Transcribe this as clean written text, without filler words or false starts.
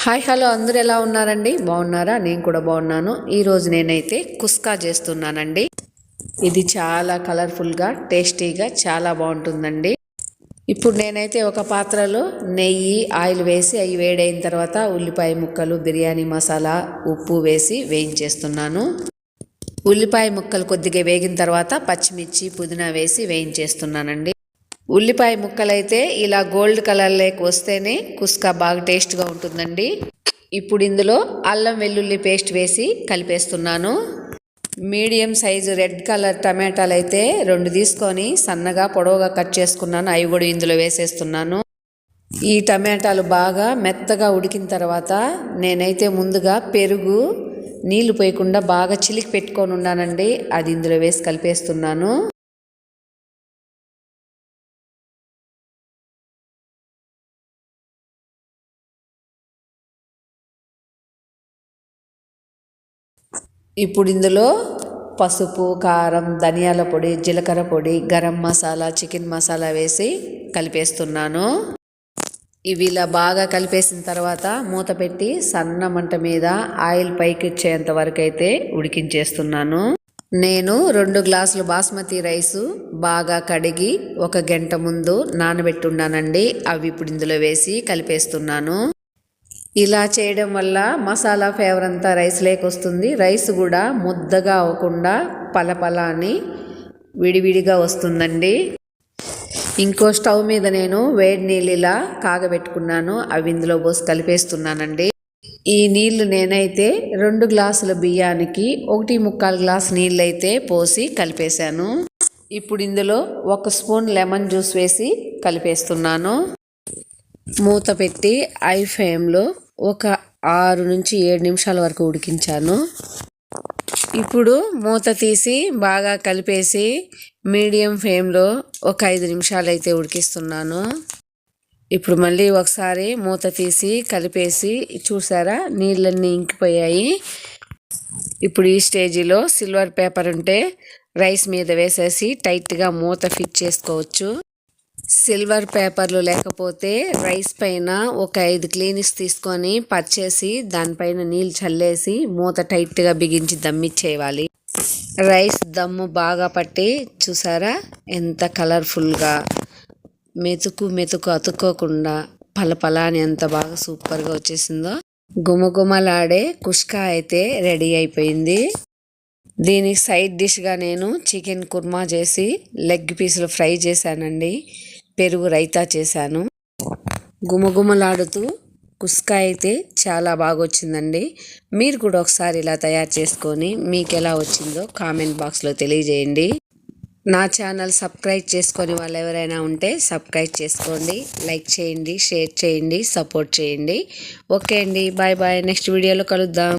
Hi hello అందరూ ఎలా ఉన్నారండి? బాగున్నారా? నేను కూడా బాగున్నాను. ఈరోజు నేనైతే కుస్కా చేస్తున్నానండి. ఇది చాలా కలర్ఫుల్గా టేస్టీగా చాలా బాగుంటుందండి. ఇప్పుడు నేనైతే ఒక పాత్రలో నెయ్యి ఆయిల్ వేసి అవి వేడైన తర్వాత ఉల్లిపాయ ముక్కలు బిర్యానీ మసాలా ఉప్పు వేసి వేయించేస్తున్నాను. ఉల్లిపాయ ముక్కలు కొద్దిగా వేగిన తర్వాత పచ్చిమిర్చి పుదీనా వేసి వేయించేస్తున్నానండి. ఉల్లిపాయ ముక్కలైతే ఇలా గోల్డ్ కలర్లోకి వస్తేనే కుస్కా బాగా టేస్ట్గా ఉంటుందండి. ఇప్పుడు ఇందులో అల్లం వెల్లుల్లి పేస్ట్ వేసి కలిపేస్తున్నాను. మీడియం సైజు రెడ్ కలర్ టమాటాలు అయితే 2 తీసుకొని సన్నగా పొడవుగా కట్ చేసుకున్నాను. అవి కూడా ఇందులో వేసేస్తున్నాను. ఈ టమాటాలు బాగా మెత్తగా ఉడికిన తర్వాత నేనైతే ముందుగా పెరుగు నీళ్లు పోయకుండా బాగా చిలికి పెట్టుకొని ఉన్నానండి. అది ఇందులో వేసి కలిపేస్తున్నాను. ఇప్పుడు ఇందులో పసుపు కారం ధనియాల పొడి జీలకర్ర పొడి గరం మసాలా చికెన్ మసాలా వేసి కలిపేస్తున్నాను. ఇవి ఇలా బాగా కలిపేసిన తర్వాత మూత పెట్టి సన్న మంట మీద ఆయిల్ పైకి వచ్చేంత వరకు అయితే ఉడికించేస్తున్నాను. నేను 2 గ్లాసులు బాస్మతి రైసు బాగా కడిగి 1 గంట ముందు నానబెట్టున్నానండి. అవి ఇప్పుడు ఇందులో వేసి కలిపేస్తున్నాను. ఇలా చేయడం వల్ల మసాలా ఫ్లేవర్ అంతా రైస్లోకి వస్తుంది. రైస్ కూడా ముద్దగా అవ్వకుండా పలపల అని విడివిడిగా వస్తుందండి. ఇంకో స్టవ్ మీద నేను వేడి నీళ్ళు ఇలా కాగబెట్టుకున్నాను. అవి ఇందులో పోసి కలిపేస్తున్నానండి. ఈ నీళ్లు నేనైతే 2 గ్లాసుల బియ్యానికి 1.25 గ్లాసు నీళ్ళు అయితే పోసి కలిపేశాను. ఇప్పుడు ఇందులో 1 స్పూన్ లెమన్ జ్యూస్ వేసి కలిపేస్తున్నాను. మూత పెట్టి ఐ ఫ్లేమ్లో ఒక 6 నుంచి 7 నిమిషాల వరకు ఉడికించాను. ఇప్పుడు మూత తీసి బాగా కలిపేసి మీడియం ఫ్లేమ్లో ఒక 5 నిమిషాలు అయితే ఉడికిస్తున్నాను. ఇప్పుడు మళ్ళీ ఒకసారి మూత తీసి కలిపేసి చూసారా నీళ్ళన్నీ ఇంకిపోయాయి. ఇప్పుడు ఈ స్టేజిలో సిల్వర్ పేపర్ ఉంటే రైస్ మీద వేసేసి టైట్గా మూత ఫిట్ చేసుకోవచ్చు. సిల్వర్ పేపర్లు లేకపోతే రైస్ పైన ఒక 5 క్లీనిక్స్ తీసుకొని పరిచేసి దానిపైన నీళ్ళు చల్లేసి మూత టైట్గా బిగించి దమ్మిచ్చేయాలి. రైస్ దమ్ము బాగా పట్టి చూసారా ఎంత కలర్ఫుల్గా మెతుకు అతుక్కోకుండా పలపలా అని ఎంత బాగా సూపర్గా వచ్చేసిందో. గుమగుమలాడే కుష్కా అయితే రెడీ అయిపోయింది. దీనికి సైడ్ డిష్గా నేను చికెన్ కుర్మా చేసి లెగ్ పీసులు ఫ్రై చేశానండి. పెరుగు రైతా చేశాను. గుమగుమలాడుతూ కుస్కా అయితే చాలా బాగా వచ్చిందండి. మీరు కూడా ఒకసారి ఇలా తయారు చేసుకొని మీకు ఎలా వచ్చిందో కామెంట్ బాక్స్లో తెలియజేయండి. నా ఛానల్ సబ్స్క్రైబ్ చేసుకొని వాళ్ళు ఎవరైనా ఉంటే సబ్స్క్రైబ్ చేసుకోండి, లైక్ చేయండి, షేర్ చేయండి, సపోర్ట్ చేయండి. ఓకే అండి, బాయ్ బాయ్. నెక్స్ట్ వీడియోలో కలుద్దాం.